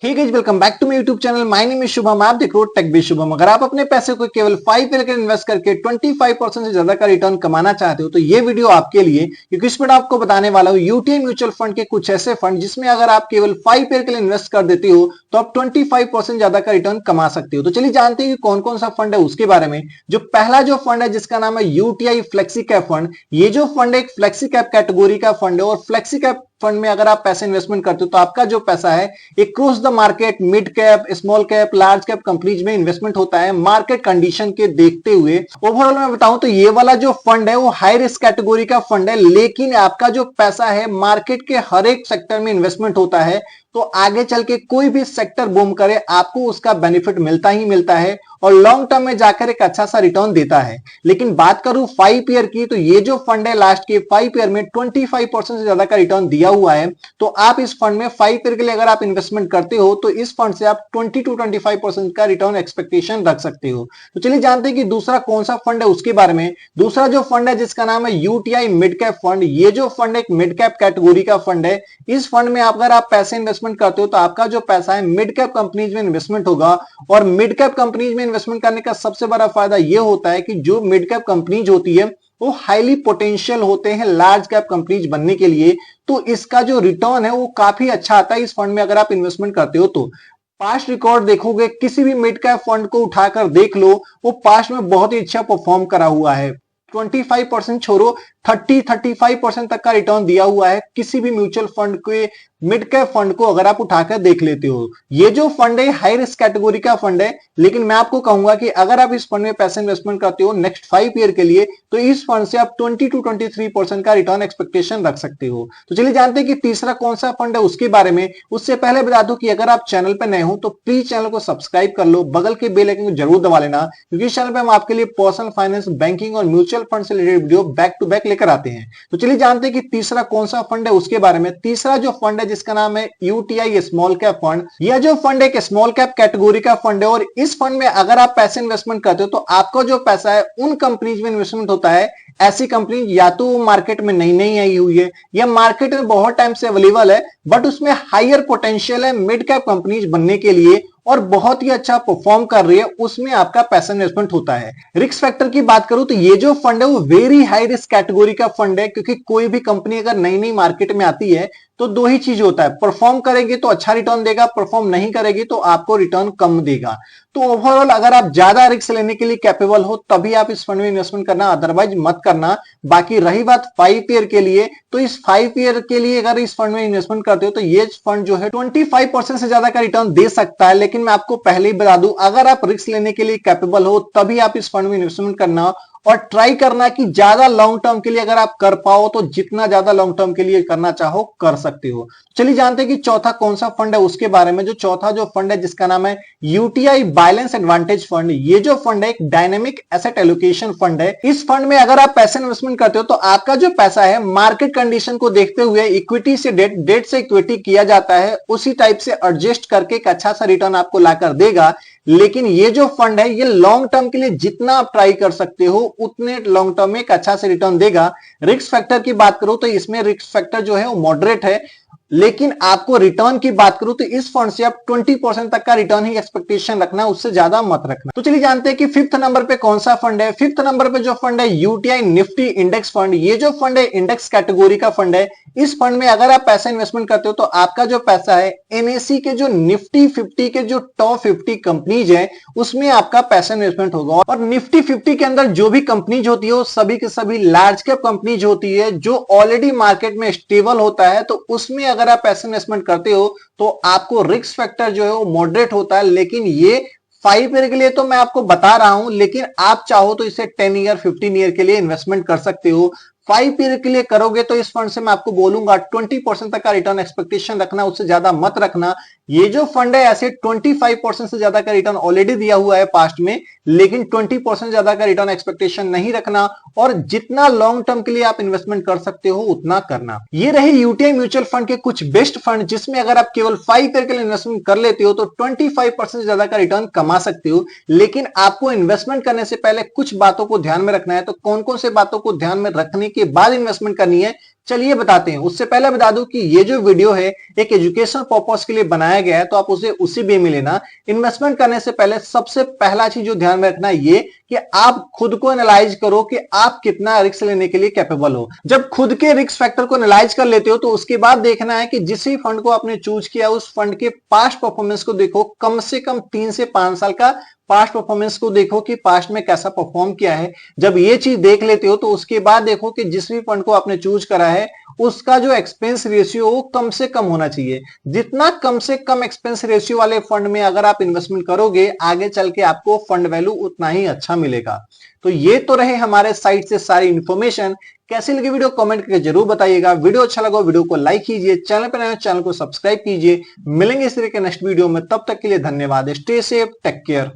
Hey guys, welcome back to my YouTube channel. My name is Shubham. आप देख रहे हो टेक बे शुभम। अगर आप अपने पैसे को केवल 5 ईयर के इन्वेस्ट करके 25% से ज्यादा का रिटर्न कमाना चाहते हो तो ये वीडियो आपके लिए, क्योंकि इसमें आपको बताने वाला हूँ यूटीआई म्यूचुअल फंड के कुछ ऐसे फंड जिसमें अगर आप केवल 5 ईयर के लिए इन्वेस्ट कर देते हो तो आप 25% ज्यादा का रिटर्न कमा सकते हो। तो चलिए जानते हैं कि कौन कौन सा फंड है उसके बारे में। जो पहला जो फंड है जिसका नाम है यूटीआई फ्लेक्सी कैप फंड। ये जो फंड एक फ्लेक्सी कैप कैटेगरी का फंड है और फ्लेक्सी कैप फंड में अगर आप पैसे इन्वेस्टमेंट करते हो तो आपका जो पैसा है एक cross the market mid cap, small cap, large cap companies में इन्वेस्टमेंट होता है मार्केट कंडीशन के देखते हुए। ओवरऑल मैं बताऊं तो ये वाला जो फंड है वो हाई रिस्क कैटेगरी का फंड है, लेकिन आपका जो पैसा है मार्केट के हर एक सेक्टर में इन्वेस्टमेंट होता है। तो आगे चल के कोई भी सेक्टर बूम करे आपको उसका बेनिफिट मिलता ही मिलता है और लॉन्ग टर्म में जाकर एक अच्छा सा रिटर्न देता है। लेकिन बात करूं 5 ईयर की तो ये जो फंड है लास्ट के 5 ईयर में 25% से ज्यादा का रिटर्न दिया हुआ है। तो आप इस फंड में 5 ईयर के लिए अगर आप इन्वेस्टमेंट करते हो तो इस फंड से आप 20 to 25% का रिटर्न एक्सपेक्टेशन रख सकते हो। तो चलिए जानते हैं कि दूसरा कौन सा फंड है उसके बारे में। दूसरा जो फंड है जिसका नाम है यूटीआई मिड कैप फंड। ये जो फंड एक मिड कैप कैटेगरी का फंड है। इस फंड में अगर आप पैसे इन्वेस्टमेंट करते हो तो आपका जो पैसा है मिड कैप कंपनीज में इन्वेस्टमेंट होगा। और मिड कैप कंपनीज में इन्वेस्टमेंट करने का सबसे बड़ा फायदा यह होता है कि जो मिड कैप कंपनीज होती है वो हाईली पोटेंशियल होते हैं लार्ज कैप कंपनीज बनने के लिए। तो इसका जो रिटर्न है वो काफी अच्छा आता है इस फंड में अगर आप इन्वेस्टमेंट करते हो तो। पास्ट रिकॉर्ड देखोगे किसी भी मिड कैप फंड को उठाकर देख लो, वो पास्ट में बहुत ही अच्छा परफॉर्म करा हुआ है। 25% छोड़ो, 30-35% तक का रिटर्न दिया हुआ है किसी भी म्यूचुअल फंड के मिड कैप फंड को अगर आप उठाकर देख लेते हो। ये जो फंड है हाई रिस्क कैटेगरी का फंड है, लेकिन मैं आपको कहूंगा कि अगर आप इस फंड में पैसे इन्वेस्टमेंट करते हो नेक्स्ट 5 ईयर के लिए तो इस फंड से आप 20 to 23% का रिटर्न एक्सपेक्टेशन रख सकते हो। तो चलिए जानते हैं कि तीसरा कौन सा फंड है उसके बारे में। उससे पहले बता दूं कि अगर आप चैनल पर नए हो तो प्लीज चैनल को सब्सक्राइब कर लो, बगल के बेल आइकन को जरूर दबा लेना, क्योंकि इस चैनल पर हम आपके लिए पर्सनल फाइनेंस, बैंकिंग और म्यूचुअल फंड से related video back to back लेकर आते हैं। तो चलिए जानते हैं कि तीसरा कौन सा फंड है उसके बारे में। तीसरा जो फंड है जिसका नाम है यूटीआई स्मॉल कैप फंड। यह जो फंड एक स्मॉल कैप कैटेगरी का फंड है और इस फंड में अगर आप पैसे इन्वेस्टमेंट करते हो तो आपका जो पैसा है उन कंपनीज में इन्वेस्टमेंट होता है। ऐसी कंपनी या तो मार्केट में नई नई आई हुई है या मार्केट में बहुत टाइम से अवेलेबल है, बट उसमें हायर पोटेंशियल है मिड कैप कंपनीज बनने के लिए और बहुत ही अच्छा परफॉर्म कर रही है, उसमें आपका पैसा इन्वेस्टमेंट होता है। रिस्क फैक्टर की बात करूं तो ये जो फंड है वो वेरी हाई रिस्क कैटेगरी का फंड है, क्योंकि कोई भी कंपनी अगर नई नई मार्केट में आती है तो दो ही चीज होता है, परफॉर्म करेगी तो अच्छा रिटर्न देगा, परफॉर्म नहीं करेगी तो आपको रिटर्न कम देगा। तो ओवरऑल अगर आप ज्यादा रिस्क लेने के लिए कैपेबल हो तभी आप इस फंड में इन्वेस्टमेंट करना, अदरवाइज मत करना। बाकी रही बात 5 ईयर के लिए, तो इस 5 ईयर के लिए अगर इस फंड में इन्वेस्टमेंट करते हो तो ये फंड जो है 25% से ज्यादा का रिटर्न दे सकता है। लेकिन मैं आपको पहले ही बता दूं, अगर आप रिस्क लेने के लिए कैपेबल हो तभी आप इस फंड में इन्वेस्टमेंट करना और ट्राई करना कि ज्यादा लॉन्ग टर्म के लिए अगर आप कर पाओ तो जितना ज्यादा लॉन्ग टर्म के लिए करना चाहो कर सकते हो। चलिए जानते हैं कि चौथा कौन सा फंड है उसके बारे में। जो चौथा जो फंड है जिसका नाम है यूटीआई बैलेंस एडवांटेज फंड। ये जो फंड है एक डायनेमिक एसेट एलोकेशन फंड है। इस फंड में अगर आप पैसे इन्वेस्टमेंट करते हो तो आपका जो पैसा है मार्केट कंडीशन को देखते हुए इक्विटी से डेट, डेट से इक्विटी किया जाता है, उसी टाइप से एडजस्ट करके एक अच्छा सा रिटर्न आपको लाकर देगा। लेकिन ये जो फंड है ये लॉन्ग टर्म के लिए जितना आप ट्राई कर सकते हो उतने लॉन्ग टर्म में एक अच्छा से रिटर्न देगा। रिस्क फैक्टर की बात करो तो इसमें रिस्क फैक्टर जो है वो मॉडरेट है, लेकिन आपको रिटर्न की बात करूं तो इस फंड से आप 20% तक का रिटर्न ही एक्सपेक्टेशन रखना, उससे ज्यादा मत रखना। तो चलिए जानते हैं कि फिफ्थ नंबर पे कौन सा फंड है। फिफ्थ नंबर पे जो फंड है यूटीआई निफ्टी इंडेक्स फंड। ये जो फंड है इंडेक्स कैटेगरी का फंड है। इस फंड में अगर आप पैसा इन्वेस्टमेंट करते हो तो आपका जो पैसा है एनएससी के जो निफ्टी 50 के जो टॉप 50 कंपनीज है उसमें आपका पैसा इन्वेस्टमेंट होगा। और निफ्टी 50 के अंदर जो भी कंपनीज होती है वो सभी के सभी लार्ज कैप कंपनीज होती है जो ऑलरेडी मार्केट में स्टेबल होता है। तो उसमें अगर आप पैसे इन्वेस्टमेंट करते हो तो आपको रिस्क फैक्टर जो है वो मॉडरेट होता है। लेकिन ये 5 ईयर के लिए तो मैं आपको बता रहा हूं, लेकिन आप चाहो तो इसे 10 ईयर 15 ईयर के लिए इन्वेस्टमेंट कर सकते हो। 5 ईयर के लिए करोगे तो इस फंड से मैं आपको बोलूंगा 20% तक का रिटर्न एक्सपेक्टेशन रखना, उससे ज्यादा मत रखना। ये जो फंड है ऐसे 25% से ज्यादा का रिटर्न ऑलरेडी दिया हुआ है पास्ट में, लेकिन 20% ज्यादा का रिटर्न एक्सपेक्टेशन नहीं रखना और जितना लॉन्ग टर्म के लिए आप इन्वेस्टमेंट कर सकते हो उतना करना। ये रहे यूटीआई म्यूचुअल फंड के कुछ बेस्ट फंड जिसमें अगर आप केवल 5 ईयर के लिए इन्वेस्टमेंट कर लेते हो तो 25% से ज्यादा का रिटर्न कमा सकते हो। लेकिन आपको इन्वेस्टमेंट करने से पहले कुछ बातों को ध्यान में रखना है। तो कौन कौन से बातों को ध्यान में रखने के बाद इन्वेस्टमेंट करनी है चलिए बताते हैं। उससे पहले बता दूं कि ये जो वीडियो है एक एजुकेशनल पर्पस के लिए बनाया गया है, तो आप उसे उसी वे में लेना। इन्वेस्टमेंट करने से पहले सबसे पहला चीज जो ध्यान में रखना है ये कि आप खुद को एनालाइज करो कि आप कितना रिस्क लेने के लिए कैपेबल हो। जब खुद के रिस्क फैक्टर को एनालाइज कर लेते हो तो उसके बाद देखना है कि जिस भी फंड को आपने चूज किया उस फंड के पास्ट परफॉर्मेंस को देखो, कम से कम 3 से 5 साल का पास्ट परफॉर्मेंस को देखो कि पास्ट में कैसा परफॉर्म किया है। जब ये चीज देख लेते हो तो उसके बाद देखो कि जिस भी फंड को आपने चूज करा है उसका जो एक्सपेंस रेशियो वो कम से कम होना चाहिए। जितना कम से कम एक्सपेंस रेशियो वाले फंड में अगर आप इन्वेस्टमेंट करोगे आगे चल के आपको फंड वैल्यू उतना ही अच्छा मिलेगा। तो ये तो रहे हमारे साइट से सारी इंफॉर्मेशन। कैसी लगी वीडियो कमेंट करके जरूर बताइएगा। वीडियो अच्छा लगा वीडियो को लाइक कीजिए, चैनल पर नए चैनल को सब्सक्राइब कीजिए। मिलेंगे इस तरह के नेक्स्ट वीडियो में, तब तक के लिए धन्यवाद। Stay safe, take care.